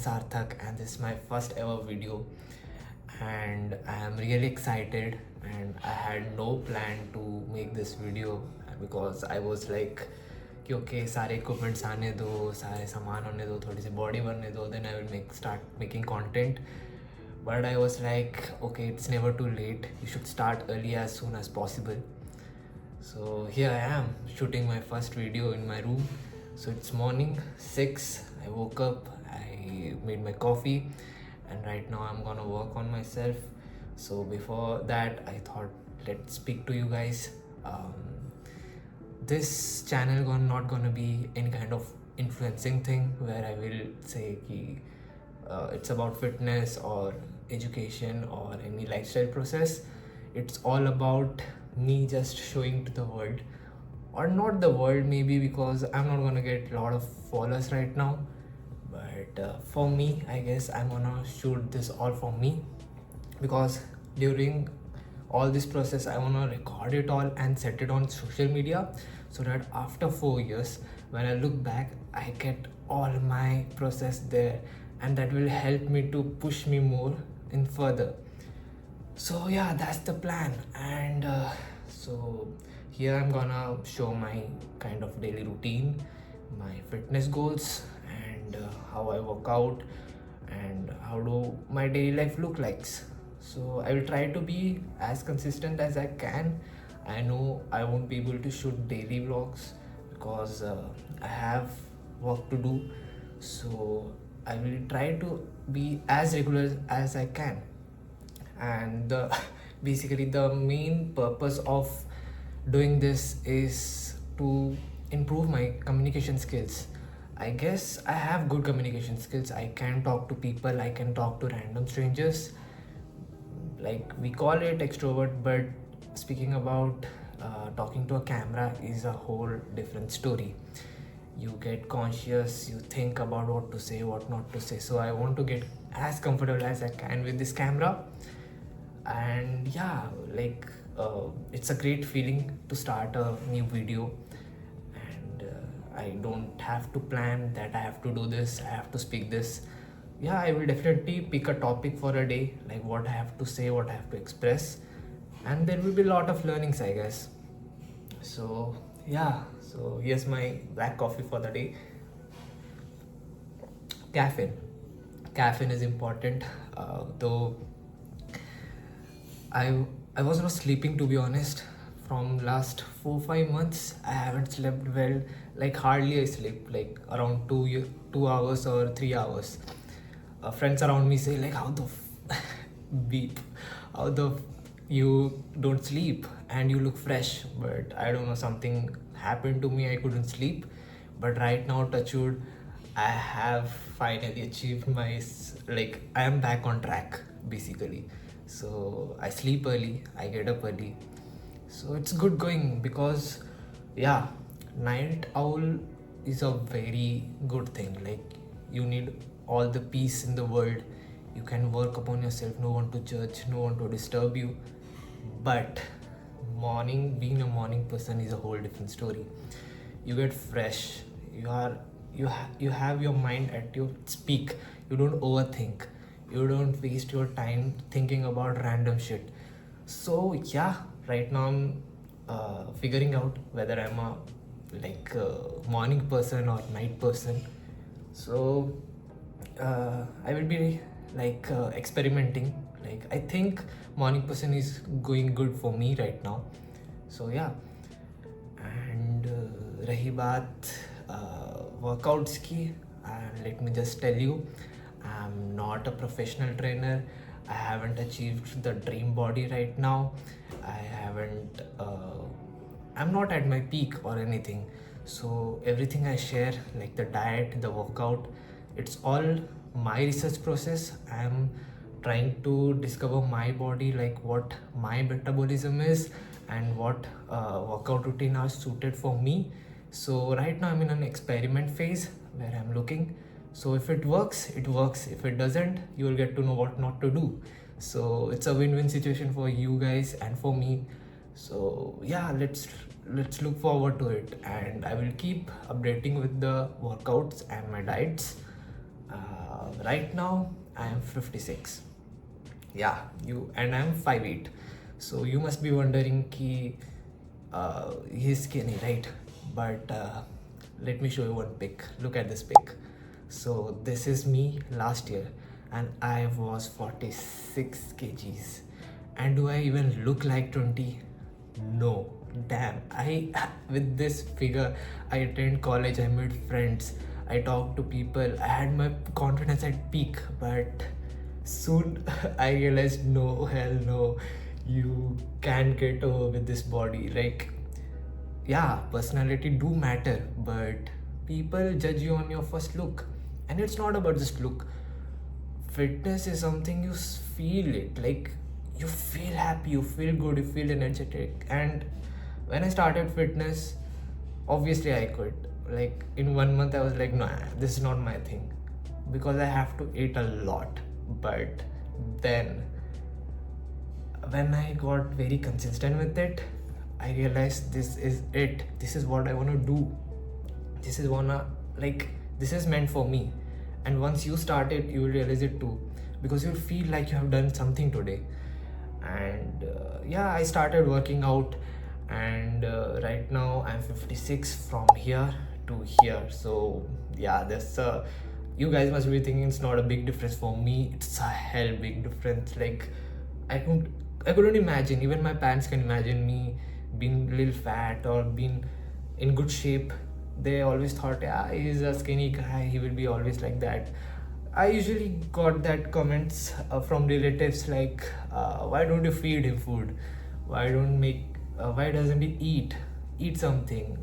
Sarthak and this is my first ever video, and I am really excited, and I had no plan to make this video because I was like कि okay सारे equipments आने दो, सारे सामान होने दो, थोड़ी सी body बनने दो, then I will start making content. But I was like, okay, it's never too late, you should start early as soon as possible. So here I am shooting my first video in my room. So it's morning 6, I woke up, I made my coffee, and right now I'm gonna work on myself. So before that I thought, let's speak to you guys. This channel not gonna be any kind of influencing thing where I will say ki, it's about fitness or education or any lifestyle process. It's all about me just showing to the world, or not the world maybe, because I'm not gonna get a lot of followers right now, but for me, I guess I'm gonna shoot this all for me, because during all this process I want to record it all and set it on social media, so that after 4 years when I look back I get all my process there, and that will help me to push me more in further. So yeah, that's the plan. And so here I'm gonna show my kind of daily routine, my fitness goals, and how I work out, and how do my daily life look like. So I will try to be as consistent as I can. I know I won't be able to shoot daily vlogs because I have work to do, so I will try to be as regular as I can. And basically the main purpose of doing this is to improve my communication skills. I guess I have good communication skills. I can talk to people, I can talk to random strangers, like we call it extrovert, but speaking about talking to a camera is a whole different story. You get conscious, you think about what to say, what not to say. So I want to get as comfortable as I can with this camera. And yeah, like it's a great feeling to start a new video, and I don't have to plan that I have to do this, I have to speak this. Yeah, I will definitely pick a topic for a day, like what I have to say, what I have to express, and there will be a lot of learnings, I guess. So yeah, so here's my black coffee for the day. Caffeine is important, though I was not sleeping, to be honest. From last 4-5 months I haven't slept well. Like hardly I sleep, like around 2 hours or 3 hours. Friends around me say like, how the beep, how the you don't sleep and you look fresh. But I don't know, something happened to me, I couldn't sleep. But right now, touch wood, I have finally achieved my, like I am back on track basically. So I sleep early, I get up early, so it's good going. Because yeah, night owl is a very good thing. Like you need all the peace in the world, you can work upon yourself, no one to judge, no one to disturb you. But being a morning person is a whole different story. You get fresh, you have your mind at your peak, you don't overthink, you don't waste your time thinking about random shit. So yeah, right now I'm figuring out whether I'm a morning person or night person. So I will be experimenting. Like I think morning person is going good for me right now. So yeah, and rahi baat workouts ki, and let me just tell you, I'm not a professional trainer. I haven't achieved the dream body right now. I'm not at my peak or anything. So everything I share, like the diet, the workout, it's all my research process. I'm trying to discover my body, like what my metabolism is and what workout routine are suited for me. So right now I'm in an experiment phase where I'm looking. So if it works, it works. If it doesn't, you will get to know what not to do. So it's a win-win situation for you guys and for me. So yeah, let's look forward to it, and I will keep updating with the workouts and my diets. right now I am 56. Yeah, you, and I'm 5'8". So you must be wondering ki he's skinny, right? But let me show you one pic. Look at this pic. So this is me last year, and I was 46 kgs. And do I even look like 20? No. Damn. I with this figure, I attend college, I made friends, I talked to people, I had my confidence at peak, but soon I realized no, hell no, you can't get over with this body. Like, yeah, personality do matter, but people judge you on your first look. And it's not about just look. Fitness is something you feel it. Like, you feel happy, you feel good, you feel energetic. And when I started fitness, obviously I quit. Like, in 1 month, I was like, no, this is not my thing, because I have to eat a lot. But then, when I got very consistent with it, I realized this is it. This is what I want to do. This is this is meant for me. And once you start it, you will realize it too, because you'll feel like you have done something today. And yeah, I started working out, and right now I'm 56 from here to here. So yeah, that's you guys must be thinking it's not a big difference. For me, it's a hell big difference. Like, I couldn't imagine, even my parents can imagine me being a little fat or being in good shape. They always thought, yeah, he's a skinny guy, he will be always like that. I usually got that comments from relatives like, why don't you feed him food? Why doesn't he eat something?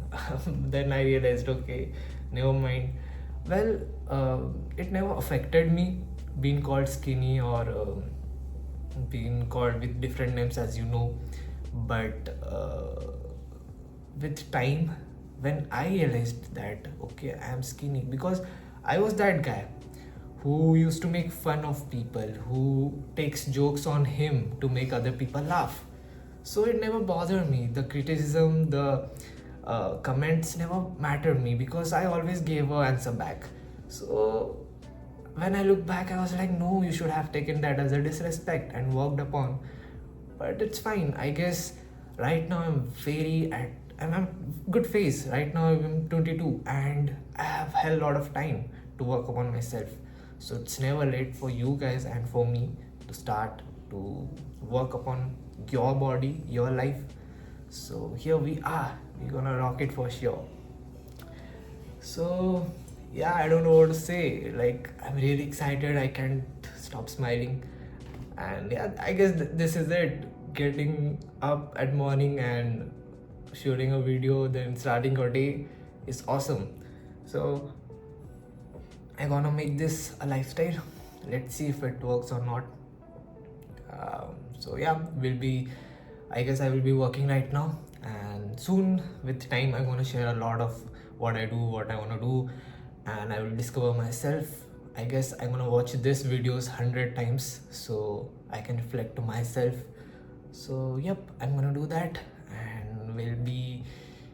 Then I realized, okay, never mind. Well, it never affected me being called skinny or being called with different names, as you know. But with time, when I realized that, okay, I am skinny, because I was that guy who used to make fun of people, who takes jokes on him to make other people laugh. So it never bothered me. The criticism, the comments never mattered me, because I always gave an answer back. So when I look back, I was like, no, you should have taken that as a disrespect and worked upon. But it's fine. I guess right now I'm at good phase. Right now I'm 22, and I have hell lot of time to work upon myself. So it's never late for you guys and for me to start to work upon your body, your life. So here we are. We're gonna rock it for sure. So yeah, I don't know what to say. Like, I'm really excited. I can't stop smiling. And yeah, I guess this is it. Getting up at morning and shooting a video, then starting your day is awesome. So I'm gonna make this a lifestyle. Let's see if it works or not. So yeah, I guess I will be working right now, and soon with time I'm gonna share a lot of what I do, what I wanna do, and I will discover myself. I guess I'm gonna watch this videos 100 times so I can reflect to myself. So yep, I'm gonna do that, and we'll be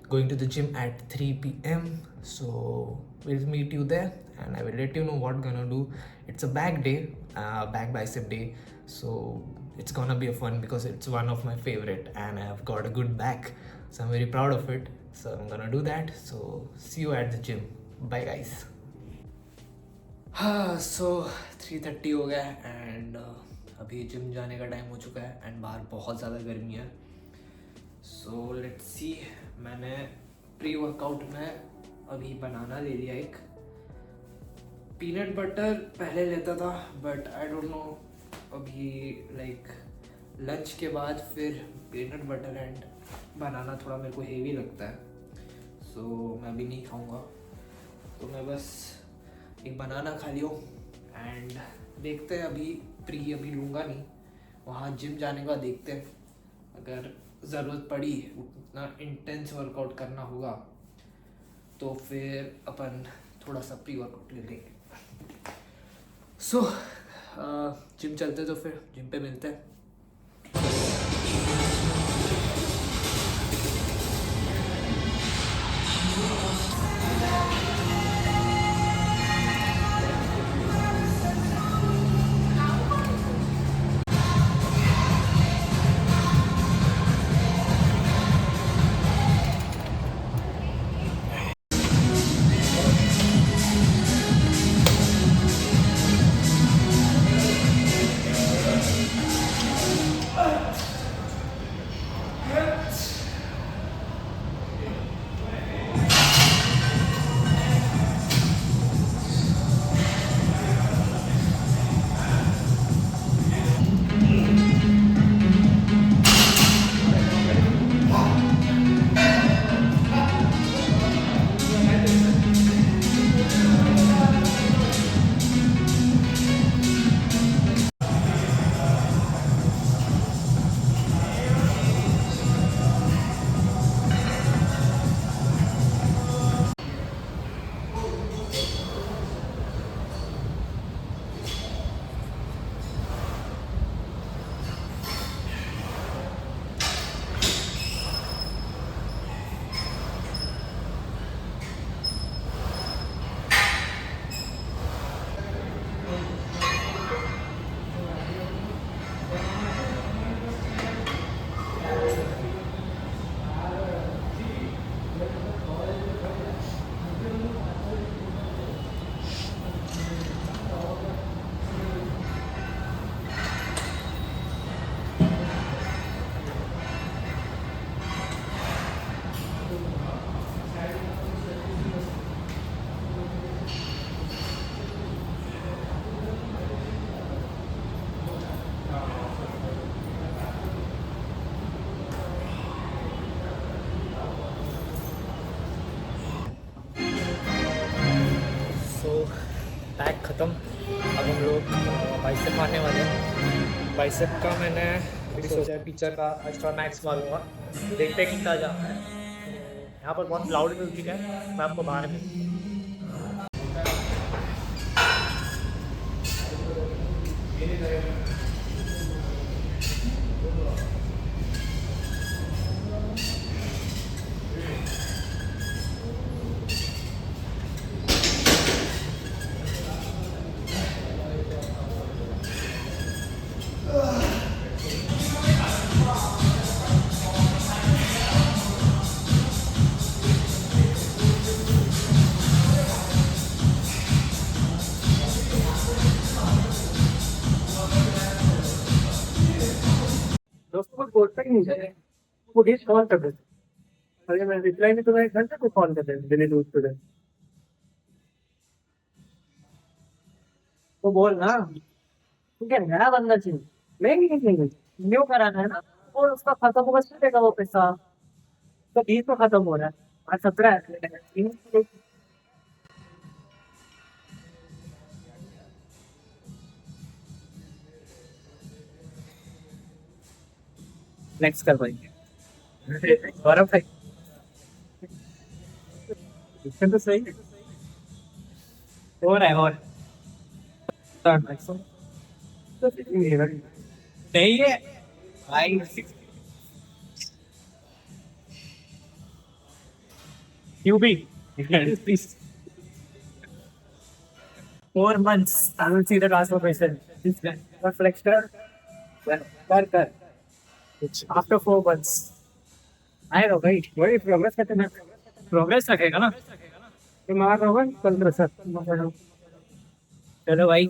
going to the gym at 3 p.m. So we'll meet you there, and I will let you know what gonna do. It's a back day, back bicep day. So it's gonna be a fun, because it's one of my favorite, and I have got a good back. So I'm very proud of it. So I'm gonna do that. So see you at the gym. Bye guys. हाँ, सो 3:30 हो गया है, and अभी gym जाने का time हो चुका है, एंड बाहर बहुत ज़्यादा गर्मी है. So let's see. मैंने प्री वर्कआउट में अभी बनाना ले लिया. एक पीनट बटर पहले लेता था, बट आई डोंट नो, अभी लाइक लंच के बाद फिर पीनट बटर एंड बनाना थोड़ा मेरे को हेवी लगता है. सो मैं अभी नहीं खाऊंगा, तो मैं बस एक बनाना खा लियो, एंड देखते हैं. अभी लूँगा नहीं, वहाँ जिम जाने का देखते हैं. अगर ज़रूरत पड़ी, उतना इंटेंस वर्कआउट करना होगा, तो फिर अपन थोड़ा सा प्री वर्कआउट ले लेंगे. सो जिम चलते, तो फिर जिम पे मिलते हैं. हम लोग बाइसेप मारने वाले हैं। बाइसेप का मैंने अभी सोचा है फीचर का एक्स्ट्रा मैक्स मारूंगा, देखते हैं कितना जाता है। यहाँ पर बहुत लाउड म्यूजिक है, मैं आपको बाहर मिलूंगा। दोस्तों को कोड तक नहीं चाहिए, वो डिश कॉल कर देते। अरे मैं रिप्लाई में तुम्हें 1 घंटे को कॉल कर देते दिल्ली दूध पे। तो बोल ना, ठीक है, नया बंदा चाहिए, महंगी नहीं, न्यू कराना है ना। और उसका खत्म होगा, देगा वो पैसा, तो 20 को खत्म हो रहा है, आज 17 है। नेक्स्ट कर भाई, गौरव भाई, इसका तो सही है। हो रहा है और नहीं है भाई। यूबी please 4 months I will see the transformation. This guy got flexor कर after 4 months I know भाई, वही प्रोग्रेस करते ना, प्रोग्रेस रखेगा ना, दिमाग होगा कल सर। चलो भाई,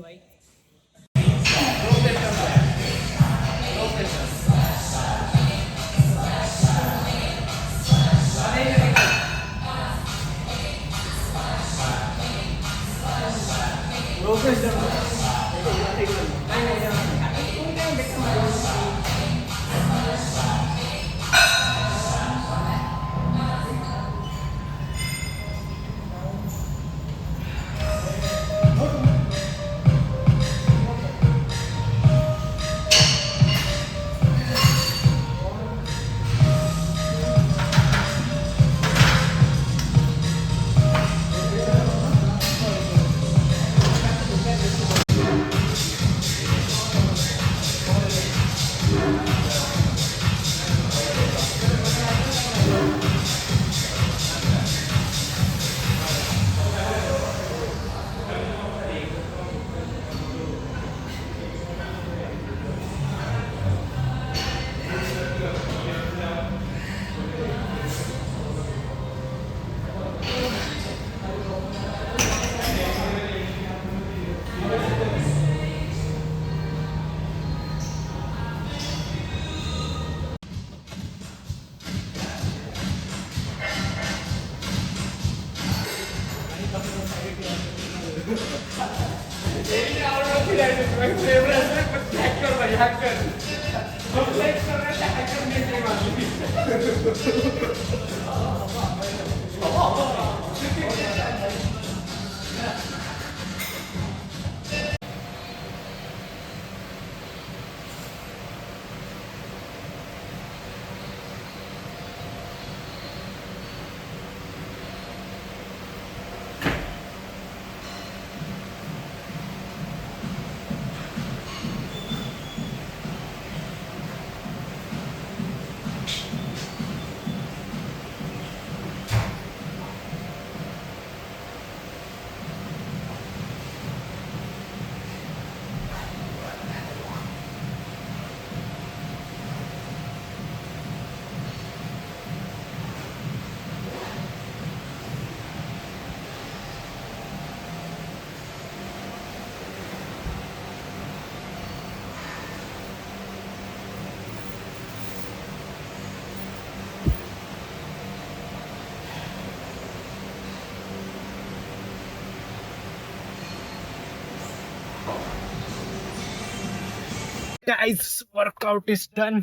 गाइस वर्कआउट इज डन।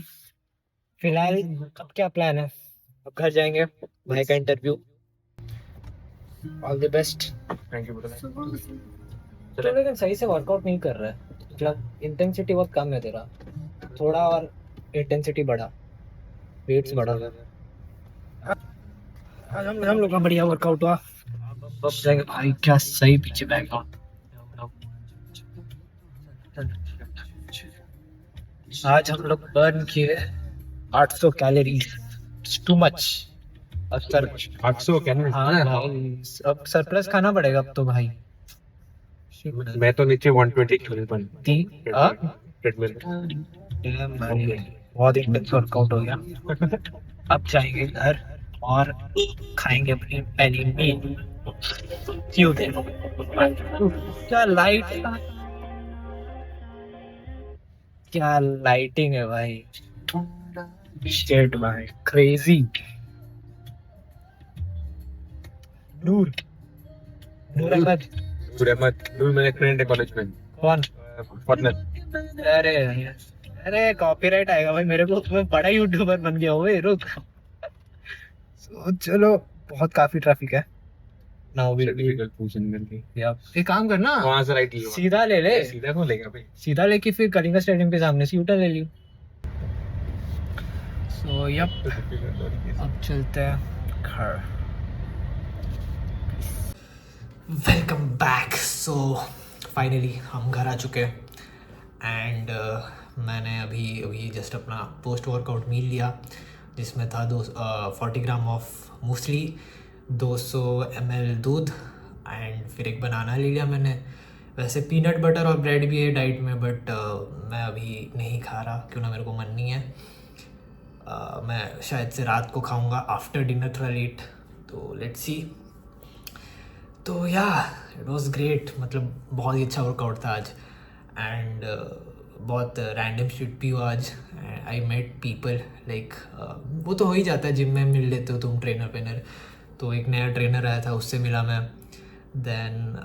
फिलहाल अब क्या प्लान है, अब घर जाएंगे, भाई का interview. All the best. Thank you. तो लेकिन सही से वर्कआउट नहीं कर रहा है, मतलब इंटेंसिटी बहुत कम है तेरा, थोड़ा और इंटेंसिटी बढ़ा, वेट्स बढ़ा। आज हम लोग का बढ़िया वर्कआउट हुआ। अब जाएगा भाई, क्या सही पीछे बैकग्राउंड। आज हम लोग बर्न किए 800 कैलोरीज, टू मच। अब सर 800 कैलोरी? हाँ भाई, अब सरप्लस खाना पड़ेगा अब तो भाई। मैं तो नीचे 120 कैलोरी पर ट्रेडमिल। Damn भाई, बहुत इंटेंस वर्कआउट हो गया। अब जाएंगे घर और खाएंगे अपनी पहली मील। क्यों दे क्या लाइट, क्या लाइटिंग है भाई, शेट भाई, क्रेजी। नूर, नूर अहमद। नूर अहमद, नूर मेरे फ्रेंड है कॉलेज में। कौन? फर्नल। अरे अरे कॉपीराइट आएगा भाई मेरे को, मैं बड़ा यूट्यूबर बन गया हूँ, रुक। चलो, बहुत काफी ट्रैफिक है ना, एक काम करना, वहां से राइट लियो। सीधा ले ले, सीधा कौन लेगा भाई? सीधा लेके फिर कलिंगा स्टेडियम के सामने से यूटा ले लियो। सो यप, अब चलते हैं घर। Welcome back. सो फाइनली हम घर आ चुके हैं एंड मैंने अभी अभी जस्ट अपना पोस्ट वर्कआउट मील लिया, जिसमें था 40 ग्राम ऑफ मूसली, 200 ml दूध एंड फिर एक बनाना ले लिया मैंने। वैसे पीनट बटर और ब्रेड भी है डाइट में, बट मैं अभी नहीं खा रहा, क्यों ना मेरे को मन नहीं है। मैं शायद से रात को खाऊंगा आफ्टर डिनर थोड़ा लेट, तो लेट्स सी। तो या इट वाज ग्रेट, मतलब बहुत ही अच्छा वर्कआउट था आज एंड बहुत रैंडम शिट भी हुआ आज। आई मेट पीपल लाइक, वो तो हो ही जाता है जिम में, मिल लेते हो तुम ट्रेनर वेनर। तो एक नया ट्रेनर आया था, उससे मिला मैं। Then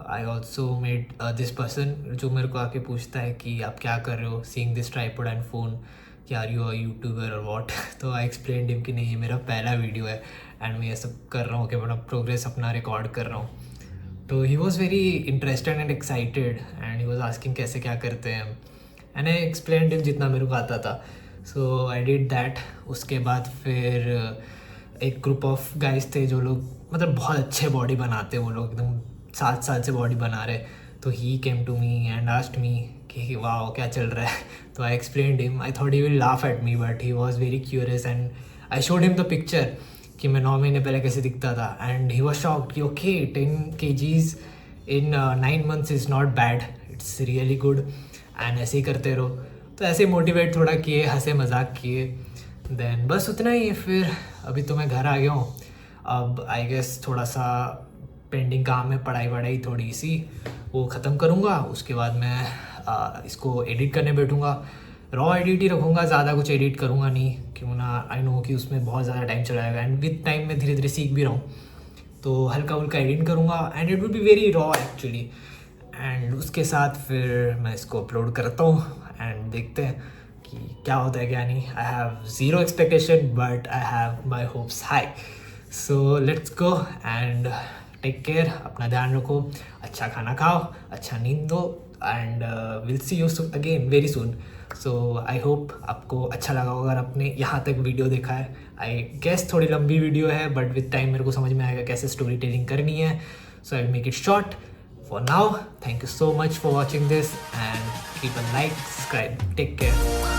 I also made this person जो मेरे को आके पूछता है कि आप क्या कर रहे हो, seeing this tripod and phone, कि आर यू अ यूट्यूबर और वॉट। तो आई एक्सप्लेन्ड हिम कि नहीं, ये मेरा पहला वीडियो है एंड मैं ये सब कर रहा हूँ कि मैं प्रोग्रेस अपना रिकॉर्ड कर रहा हूँ। तो ही was very interested and excited and he was asking कैसे क्या करते हैं, एंड आई एक्सप्लेन्ड हिम जितना मेरे को आता था। सो आई डिड दैट। उसके बाद फिर एक ग्रुप ऑफ गाइज थे जो लोग मतलब बहुत अच्छे बॉडी बनाते, वो लोग एकदम 7 साल से बॉडी बना रहे। तो he came to me and asked me कि वाह क्या चल रहा है। तो I explained him, I thought he will laugh at me, but he was very curious and I showed him the picture कि मैं 9 महीने पहले कैसे दिखता था, एंड ही वॉज शॉक्ड कि okay 10 kgs in 9 months is not bad, it's really good, and ऐसे ही करते रहो। तो ऐसे मोटिवेट थोड़ा किए, हंसे मजाक किए, देन बस उतना ही। फिर अभी तो मैं घर आ गया हूँ, अब आई गेस थोड़ा सा पेंडिंग काम है, पढ़ाई वढ़ाई थोड़ी सी, वो ख़त्म करूँगा। उसके बाद मैं इसको एडिट करने बैठूँगा। रॉ एडिट ही रखूँगा, ज़्यादा कुछ एडिट करूँगा नहीं, क्यों ना, आई नो कि उसमें बहुत ज़्यादा टाइम चला जाएगा एंड विद टाइम मैं धीरे धीरे सीख भी रहा हूँ, तो हल्का फुल्का एडिट करूँगा and it will be very raw actually. And उसके साथ फिर मैं इसको अपलोड करता हूँ एंड देखते हैं कि क्या होता है क्या नहीं। I have zero expectation but I have my hopes high. So let's go and take care, अपना ध्यान रखो, अच्छा खाना खाओ, अच्छा नींद दो, and will see you again very soon. So I hope आपको अच्छा लगा होगा अगर आपने यहाँ तक वीडियो देखा है। आई गेस थोड़ी लंबी वीडियो है, बट विद टाइम मेरे को समझ में आएगा कैसे स्टोरी टेलिंग करनी है। So I will make it short for now. Thank you so much for watching this and keep a like, subscribe, take care.